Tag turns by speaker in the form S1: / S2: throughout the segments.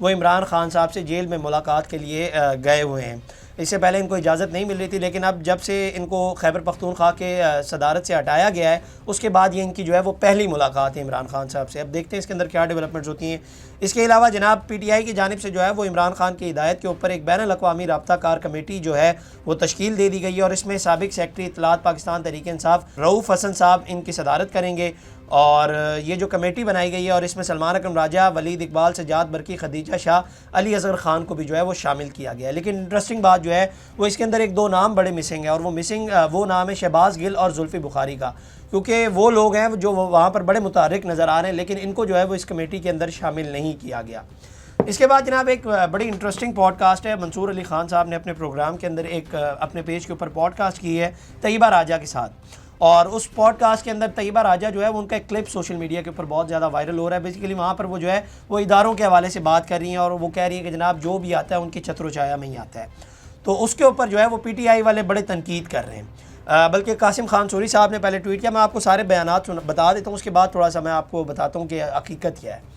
S1: وہ عمران خان صاحب سے جیل میں ملاقات کے لیے گئے ہوئے ہیں۔ اس سے پہلے ان کو اجازت نہیں مل رہی تھی، لیکن اب جب سے ان کو خیبر پختونخوا کے صدارت سے ہٹایا گیا ہے اس کے بعد یہ ان کی جو ہے وہ پہلی ملاقات ہے عمران خان صاحب سے۔ اب دیکھتے ہیں اس کے اندر کیا ڈیولپمنٹس ہوتی ہیں۔ اس کے علاوہ جناب پی ٹی آئی کی جانب سے جو ہے وہ عمران خان کی ہدایت کے اوپر ایک بین الاقوامی رابطہ کار کمیٹی جو ہے وہ تشکیل دے دی گئی ہے، اور اس میں سابق سیکرٹری اطلاعات پاکستان تحریک انصاف رؤوف حسن صاحب ان کی صدارت کریں گے، اور یہ جو کمیٹی بنائی گئی ہے اور اس میں سلمان اکرم راجہ، ولید اقبال، سجاد برقی، خدیجہ شاہ، علی اصغر خان کو بھی جو ہے وہ شامل کیا گیا ہے۔ لیکن انٹرسٹنگ بات جو ہے وہ اس کے اندر ایک دو نام بڑے مسنگ ہیں، اور وہ نام ہے شہباز گل اور زلفی بخاری کا، کیونکہ وہ لوگ ہیں جو وہاں پر بڑے متحرک نظر آ رہے ہیں، لیکن ان کو جو ہے وہ اس کمیٹی کے اندر شامل نہیں کیا گیا۔ اس کے بعد جناب ایک بڑی انٹرسٹنگ پوڈ کاسٹ ہے، منصور علی خان صاحب نے اپنے پروگرام کے اندر ایک اپنے پیج کے اوپر پوڈ کاسٹ کی ہے طیبہ راجہ کے ساتھ، اور اس پوڈ کاسٹ کے اندر طیبہ راجہ جو ہے وہ ان کا ایک کلپ سوشل میڈیا کے اوپر بہت زیادہ وائرل ہو رہا ہے۔ بیسیکلی وہاں پر وہ جو ہے وہ اداروں کے حوالے سے بات کر رہی ہیں، اور وہ کہہ رہی ہیں کہ جناب جو بھی آتا ہے ان کی چھتر و چھایا میں ہی آتا ہے، تو اس کے اوپر جو ہے وہ پی ٹی آئی والے بڑے تنقید کر رہے ہیں۔ بلکہ قاسم خان سوری صاحب نے پہلے ٹویٹ کیا، میں آپ کو سارے بیانات بتا دیتا ہوں، اس کے بعد تھوڑا سا میں آپ کو بتاتا ہوں کہ حقیقت کیا ہے۔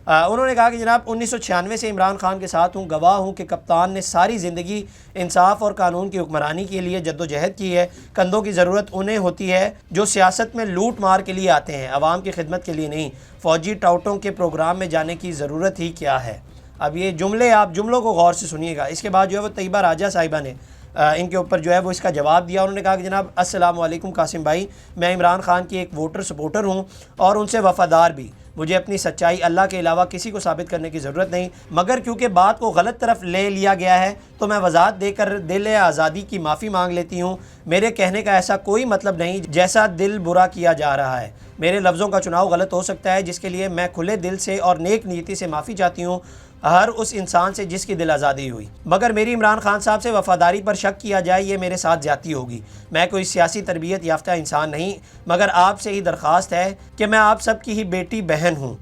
S1: انہوں نے کہا کہ جناب 1996 سے عمران خان کے ساتھ ہوں، گواہ ہوں کہ کپتان نے ساری زندگی انصاف اور قانون کی حکمرانی کے لیے جدوجہد کی ہے۔ کندھوں کی ضرورت انہیں ہوتی ہے جو سیاست میں لوٹ مار کے لیے آتے ہیں، عوام کی خدمت کے لیے نہیں۔ فوجی ٹاؤٹوں کے پروگرام میں جانے کی ضرورت ہی کیا ہے۔ اب یہ جملے، آپ جملوں کو غور سے سنیے گا۔ اس کے بعد جو ہے وہ طیبہ راجہ صاحبہ نے ان کے اوپر جو ہے وہ اس کا جواب دیا۔ انہوں نے کہا کہ جناب السلام علیکم قاسم بھائی، میں عمران خان کی ایک ووٹر سپورٹر ہوں اور ان سے وفادار بھی۔ مجھے اپنی سچائی اللہ کے علاوہ کسی کو ثابت کرنے کی ضرورت نہیں، مگر کیونکہ بات کو غلط طرف لے لیا گیا ہے تو میں وضاحت دے کر دل آزادی کی معافی مانگ لیتی ہوں۔ میرے کہنے کا ایسا کوئی مطلب نہیں جیسا دل برا کیا جا رہا ہے۔ میرے لفظوں کا چناؤ غلط ہو سکتا ہے، جس کے لیے میں کھلے دل سے اور نیک نیتی سے معافی چاہتی ہوں ہر اس انسان سے جس کی دل آزادی ہوئی، مگر میری عمران خان صاحب سے وفاداری پر شک کیا جائے یہ میرے ساتھ زیادتی ہوگی۔ میں کوئی سیاسی تربیت یافتہ انسان نہیں، مگر آپ سے ہی درخواست ہے کہ میں آپ سب کی ہی بیٹی بہن ہوں۔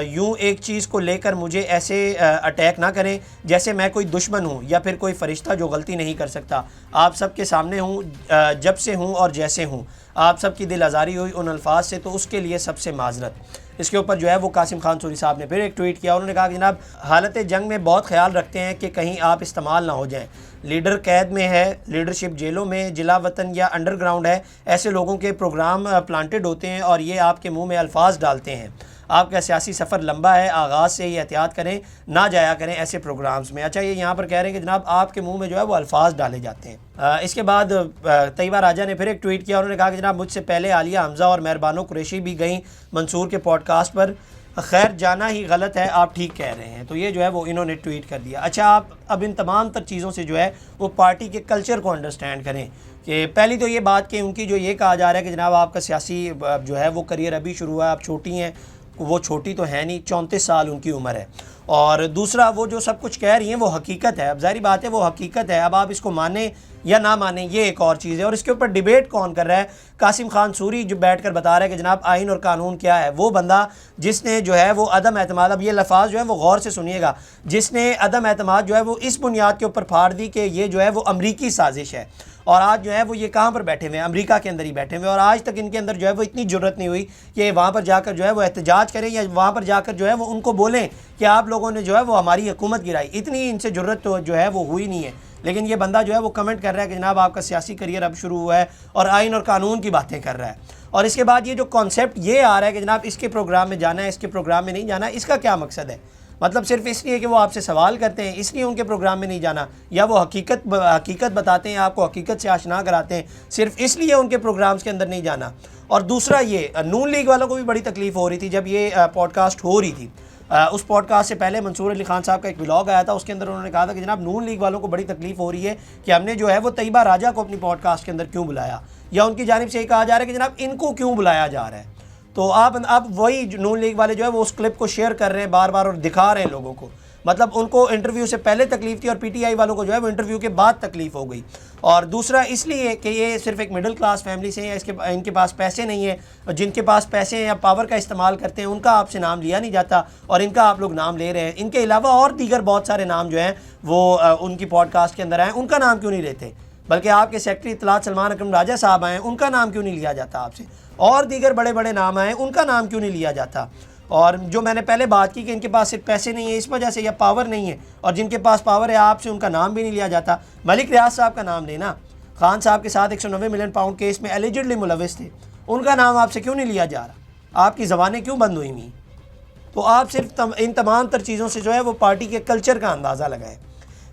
S1: یوں ایک چیز کو لے کر مجھے ایسے اٹیک نہ کریں جیسے میں کوئی دشمن ہوں یا پھر کوئی فرشتہ جو غلطی نہیں کر سکتا۔ آپ سب کے سامنے ہوں، جب سے ہوں اور جیسے ہوں۔ آپ سب کی دل آزاری ہوئی ان الفاظ سے تو اس کے لیے سب سے معذرت۔ اس کے اوپر جو ہے وہ قاسم خان سوری صاحب نے پھر ایک ٹویٹ کیا۔ انہوں نے کہا کہ جناب حالت جنگ میں بہت خیال رکھتے ہیں کہ کہیں آپ استعمال نہ ہو جائیں۔ لیڈر قید میں ہے، لیڈرشپ جیلوں میں، جلا وطن یا انڈر گراؤنڈ ہے، ایسے لوگوں کے پروگرام پلانٹڈ ہوتے ہیں اور یہ آپ کے منہ میں الفاظ ڈالتے ہیں۔ آپ کا سیاسی سفر لمبا ہے، آغاز سے ہی احتیاط کریں، نہ جایا کریں ایسے پروگرامز میں۔ اچھا، یہ یہاں پر کہہ رہے ہیں کہ جناب آپ کے منہ میں جو ہے وہ الفاظ ڈالے جاتے ہیں۔ اس کے بعد طیبہ راجہ نے پھر ایک ٹویٹ کیا۔ انہوں نے کہا کہ جناب مجھ سے پہلے عالیہ حمزہ اور مہربانو قریشی بھی گئیں منصور کے پوڈ کاسٹ پر، خیر جانا ہی غلط ہے، آپ ٹھیک کہہ رہے ہیں۔ تو یہ جو ہے وہ انہوں نے ٹویٹ کر دیا۔ اچھا، آپ اب ان تمام تر چیزوں سے جو ہے وہ پارٹی کے کلچر کو انڈرسٹینڈ کریں کہ پہلی تو یہ بات کہ ان کی جو یہ کہا جا رہا ہے کہ جناب آپ کا سیاسی جو ہے وہ کریئر ابھی شروع ہوا ہے، آپ چھوٹی ہیں، وہ چھوٹی تو ہے نہیں، 34 سال ان کی عمر ہے۔ اور دوسرا، وہ جو سب کچھ کہہ رہی ہیں وہ حقیقت ہے، اب ظاہری بات ہے وہ حقیقت ہے، اب آپ اس کو مانیں یا نہ مانیں یہ ایک اور چیز ہے۔ اور اس کے اوپر ڈیبیٹ کون کر رہا ہے؟ قاسم خان سوری جو بیٹھ کر بتا رہا ہے کہ جناب آئین اور قانون کیا ہے، وہ بندہ جس نے جو ہے وہ عدم اعتماد، اب یہ لفظ جو ہے وہ غور سے سنیے گا، جس نے عدم اعتماد جو ہے وہ اس بنیاد کے اوپر پھاڑ دی کہ یہ جو ہے وہ امریکی سازش ہے، اور آج جو ہے وہ یہ کہاں پر بیٹھے ہوئے ہیں؟ امریکہ کے اندر ہی بیٹھے ہوئے، اور آج تک ان کے اندر جو ہے وہ اتنی جرت نہیں ہوئی کہ وہاں پر جا کر جو ہے وہ احتجاج کریں یا وہاں پر جا کر جو ہے وہ ان کو بولیں کہ آپ لوگوں نے جو ہے وہ ہماری حکومت گرائی، اتنی ان سے جرت تو جو ہے وہ ہوئی نہیں ہے۔ لیکن یہ بندہ جو ہے وہ کمنٹ کر رہا ہے کہ جناب آپ کا سیاسی کریئر اب شروع ہوا ہے اور آئین اور قانون کی باتیں کر رہا ہے۔ اور اس کے بعد یہ جو کانسیپٹ یہ آ رہا ہے کہ جناب اس کے پروگرام میں جانا ہے، اس کے پروگرام میں نہیں جانا، اس کا کیا مقصد ہے؟ مطلب صرف اس لیے کہ وہ آپ سے سوال کرتے ہیں اس لیے ان کے پروگرام میں نہیں جانا، یا وہ حقیقت بتاتے ہیں، آپ کو حقیقت سے آشنا کراتے ہیں، صرف اس لیے ان کے پروگرامز کے اندر نہیں جانا؟ اور دوسرا، یہ نون لیگ والوں کو بھی بڑی تکلیف ہو رہی تھی جب یہ پوڈ کاسٹ ہو رہی تھی۔ اس پوڈ کاسٹ سے پہلے منصور علی خان صاحب کا ایک ولاگ آیا تھا، اس کے اندر انہوں نے کہا تھا کہ جناب نون لیگ والوں کو بڑی تکلیف ہو رہی ہے کہ ہم نے جو ہے وہ طیبہ راجہ کو اپنی پوڈ کاسٹ کے اندر کیوں بلایا، یا ان کی جانب سے یہ کہا جا رہا ہے کہ جناب ان کو کیوں بلایا جا رہا ہے۔ تو آپ وہی نون لیگ والے جو ہے وہ اس کلپ کو شیئر کر رہے ہیں بار بار اور دکھا رہے ہیں لوگوں کو، مطلب ان کو انٹرویو سے پہلے تکلیف تھی اور پی ٹی آئی والوں کو جو ہے وہ انٹرویو کے بعد تکلیف ہو گئی۔ اور دوسرا اس لیے کہ یہ صرف ایک مڈل کلاس فیملی سے ہیں، ان کے پاس پیسے نہیں ہیں، اور جن کے پاس پیسے ہیں یا پاور کا استعمال کرتے ہیں ان کا آپ سے نام لیا نہیں جاتا، اور ان کا آپ لوگ نام لے رہے ہیں۔ ان کے علاوہ اور دیگر بہت سارے نام جو ہیں وہ ان کی پوڈ کاسٹ کے اندر آئے، ان کا نام کیوں نہیں لیتے؟ بلکہ آپ کے سیکرٹری اطلاعات سلمان اکرم راجہ صاحب آئے، ان کا نام کیوں نہیں لیا جاتا آپ سے؟ اور دیگر بڑے بڑے نام آئے، ان کا نام کیوں نہیں لیا جاتا؟ اور جو میں نے پہلے بات کی کہ ان کے پاس صرف پیسے نہیں ہیں اس وجہ سے یا پاور نہیں ہے، اور جن کے پاس پاور ہے آپ سے ان کا نام بھی نہیں لیا جاتا. ملک ریاض صاحب کا نام لینا، خان صاحب کے ساتھ 190 ملین پاؤنڈ کیس میں ایلیجڈلی ملوث تھے، ان کا نام آپ سے کیوں نہیں لیا جا رہا؟ آپ کی زبانیں کیوں بند ہوئی ہوئی؟ تو آپ صرف ان تمام تر چیزوں سے جو ہے وہ پارٹی کے کلچر کا اندازہ لگائے.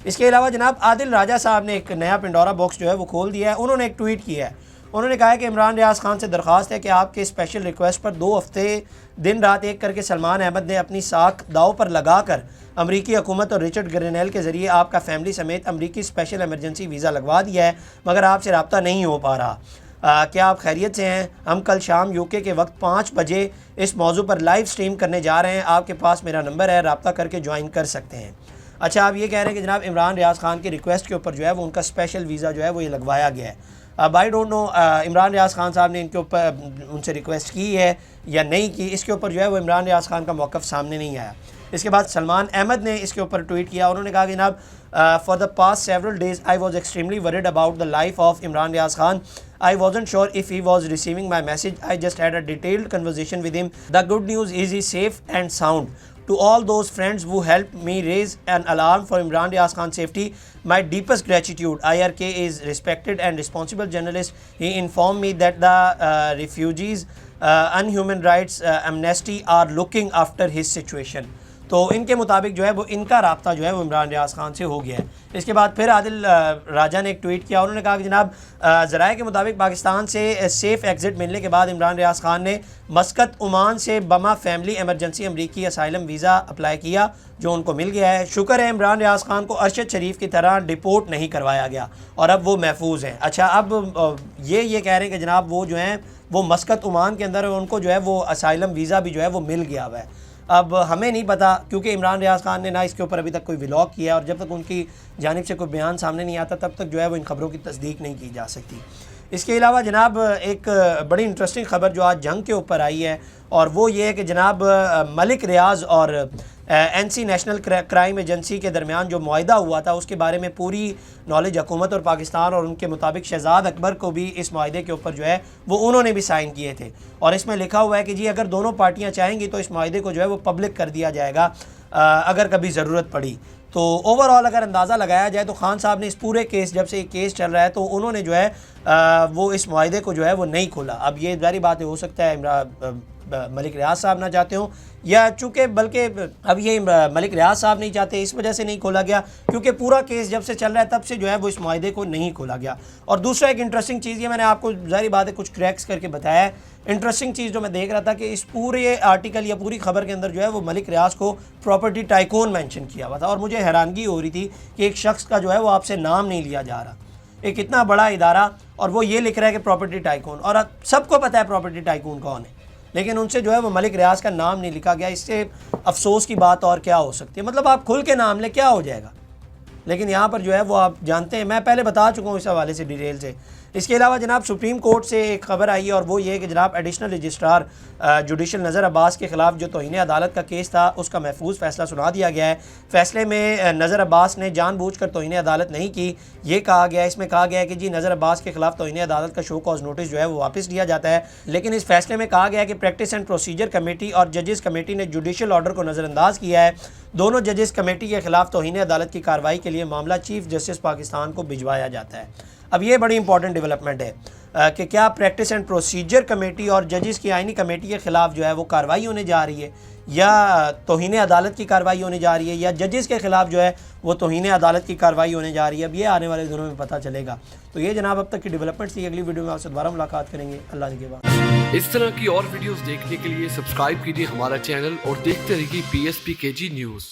S1: اس کے علاوہ جناب عادل راجہ صاحب نے ایک نیا پنڈورا باکس جو ہے وہ کھول دیا ہے. انہوں نے ایک ٹویٹ کیا ہے، انہوں نے کہا ہے کہ عمران ریاض خان سے درخواست ہے کہ آپ کے اسپیشل ریکویسٹ پر 2 ہفتے دن رات ایک کر کے سلمان احمد نے اپنی ساکھ داؤ پر لگا کر امریکی حکومت اور رچرڈ گرینیل کے ذریعے آپ کا فیملی سمیت امریکی اسپیشل ایمرجنسی ویزا لگوا دیا ہے، مگر آپ سے رابطہ نہیں ہو پا رہا. کیا آپ خیریت سے ہیں؟ ہم کل شام UK کے وقت 5 بجے اس موضوع پر لائیو سٹریم کرنے جا رہے ہیں، آپ کے پاس میرا نمبر ہے، رابطہ کر کے جوائن کر سکتے ہیں. اچھا، آپ یہ کہہ رہے ہیں کہ جناب عمران ریاض خان کی ریکویسٹ کے اوپر جو ہے وہ ان کا اسپیشل ویزا جو ہے وہ یہ لگوایا گیا ہے. اب I don't know Imran Riaz Khan صاحب نے ان کے اوپر ان سے ریکویسٹ کی ہے یا نہیں کی، اس کے اوپر جو ہے وہ عمران ریاض خان کا موقف سامنے نہیں آیا. اس کے بعد سلمان احمد نے اس کے اوپر ٹویٹ کیا، انہوں نے کہا کہ جناب for the past several days I was extremely worried about the life of Imran Riaz Khan. I wasn't sure if he was receiving my message. I just had a detailed conversation with him. The good news is he's safe and sound. To all those friends who helped me raise an alarm for Imran Riaz Khan's safety, my deepest gratitude. IRK is respected and responsible journalist. He informed me that the refugees and human rights amnesty are looking after his situation. تو ان کے مطابق جو ہے وہ ان کا رابطہ جو ہے وہ عمران ریاض خان سے ہو گیا ہے. اس کے بعد پھر عادل راجہ نے ایک ٹویٹ کیا، انہوں نے کہا کہ جناب ذرائع کے مطابق پاکستان سے سیف ایگزٹ ملنے کے بعد عمران ریاض خان نے مسقط عمان سے بما فیملی ایمرجنسی امریکی اسائلم ویزا اپلائی کیا جو ان کو مل گیا ہے. شکر ہے عمران ریاض خان کو ارشد شریف کی طرح ڈپورٹ نہیں کروایا گیا اور اب وہ محفوظ ہیں. اچھا، اب یہ کہہ رہے ہیں کہ جناب وہ جو ہیں وہ مسقط عمان کے اندر ان کو جو ہے وہ اسائلم ویزا بھی جو ہے وہ مل گیا ہوا ہے. اب ہمیں نہیں پتہ کیونکہ عمران ریاض خان نے نہ اس کے اوپر ابھی تک کوئی ولاگ کیا، اور جب تک ان کی جانب سے کوئی بیان سامنے نہیں آتا تب تک جو ہے وہ ان خبروں کی تصدیق نہیں کی جا سکتی. اس کے علاوہ جناب ایک بڑی انٹرسٹنگ خبر جو آج جنگ کے اوپر آئی ہے، اور وہ یہ ہے کہ جناب ملک ریاض اور NC نیشنل کرائم ایجنسی کے درمیان جو معاہدہ ہوا تھا اس کے بارے میں پوری نالج حکومت اور پاکستان، اور ان کے مطابق شہزاد اکبر کو بھی اس معاہدے کے اوپر جو ہے وہ انہوں نے بھی سائن کیے تھے، اور اس میں لکھا ہوا ہے کہ جی اگر دونوں پارٹیاں چاہیں گی تو اس معاہدے کو جو ہے وہ پبلک کر دیا جائے گا اگر کبھی ضرورت پڑی. تو اوور آل اگر اندازہ لگایا جائے تو خان صاحب نے اس پورے کیس، جب سے یہ کیس چل رہا ہے تو انہوں نے جو ہے وہ اس معاہدے کو جو ہے وہ نہیں کھولا. اب یہ ظاہری بات ہو سکتا ہے ملک ریاض صاحب نہ چاہتے ہوں، یا چونکہ بلکہ اب یہ ملک ریاض صاحب نہیں چاہتے اس وجہ سے نہیں کھولا گیا کیونکہ پورا کیس جب سے چل رہا ہے تب سے جو ہے وہ اس معاہدے کو نہیں کھولا گیا. اور دوسرا ایک انٹرسٹنگ چیز، یہ میں نے آپ کو ظاہری بات ہے کچھ کریکس کر کے بتایا ہے، انٹرسٹنگ چیز جو میں دیکھ رہا تھا کہ اس پورے آرٹیکل یا پوری خبر کے اندر جو ہے وہ ملک ریاض کو پراپرٹی ٹائکون مینشن کیا ہوا تھا، اور مجھے حیرانگی ہو رہی تھی کہ ایک شخص کا جو ہے وہ آپ سے نام نہیں لیا جا رہا، ایک اتنا بڑا ادارہ، اور وہ یہ لکھ رہا ہے کہ پراپرٹی ٹائکون، اور سب کو پتہ ہے پراپرٹی ٹائکون کون ہے، لیکن ان سے جو ہے وہ ملک ریاض کا نام نہیں لکھا گیا. اس سے افسوس کی بات اور کیا ہو سکتی ہے؟ مطلب آپ کھل کے نام لیں کیا ہو جائے گا، لیکن یہاں پر جو ہے وہ آپ جانتے ہیں، میں پہلے بتا چکا ہوں اس حوالے سے ڈیٹیل سے. اس کے علاوہ جناب سپریم کورٹ سے ایک خبر آئی ہے، اور وہ یہ کہ جناب ایڈیشنل رجسٹرار جوڈیشل نذر عباس کے خلاف جو توہین عدالت کا کیس تھا اس کا محفوظ فیصلہ سنا دیا گیا ہے. فیصلے میں نذر عباس نے جان بوجھ کر توہین عدالت نہیں کی، یہ کہا گیا ہے، اس میں کہا گیا ہے کہ جی نذر عباس کے خلاف توہین عدالت کا شو کاز نوٹس جو ہے وہ واپس لیا جاتا ہے. لیکن اس فیصلے میں کہا گیا ہے کہ پریکٹس اینڈ پروسیجر کمیٹی اور ججز کمیٹی نے جوڈیشل آرڈر کو نظر انداز کیا ہے. دونوں ججز کمیٹی کے خلاف توہین عدالت کی کارروائی کے لیے معاملہ چیف جسٹس پاکستان کو بھجوایا جاتا ہے. اب یہ بڑی امپورٹنٹ ڈیولپمنٹ ہے کہ کیا پریکٹس اینڈ پروسیجر کمیٹی اور ججز کی آئینی کمیٹی کے خلاف جو ہے وہ کارروائی ہونے جا رہی ہے، یا توہین عدالت کی کارروائی ہونے جا رہی ہے، یا ججز کے خلاف جو ہے وہ توہین عدالت کی کارروائی ہونے جا رہی ہے. اب یہ آنے والے دنوں میں پتہ چلے گا. تو یہ جناب اب تک کی ڈیولپمنٹس تھی. اگلی ویڈیو میں آپ سے دوبارہ ملاقات کریں گے. اللہ نگہبان.
S2: اس طرح کی اور ویڈیوز دیکھنے کے لیے سبسکرائب کیجیے ہمارا چینل اور دیکھتے رہیے PSPKG نیوز.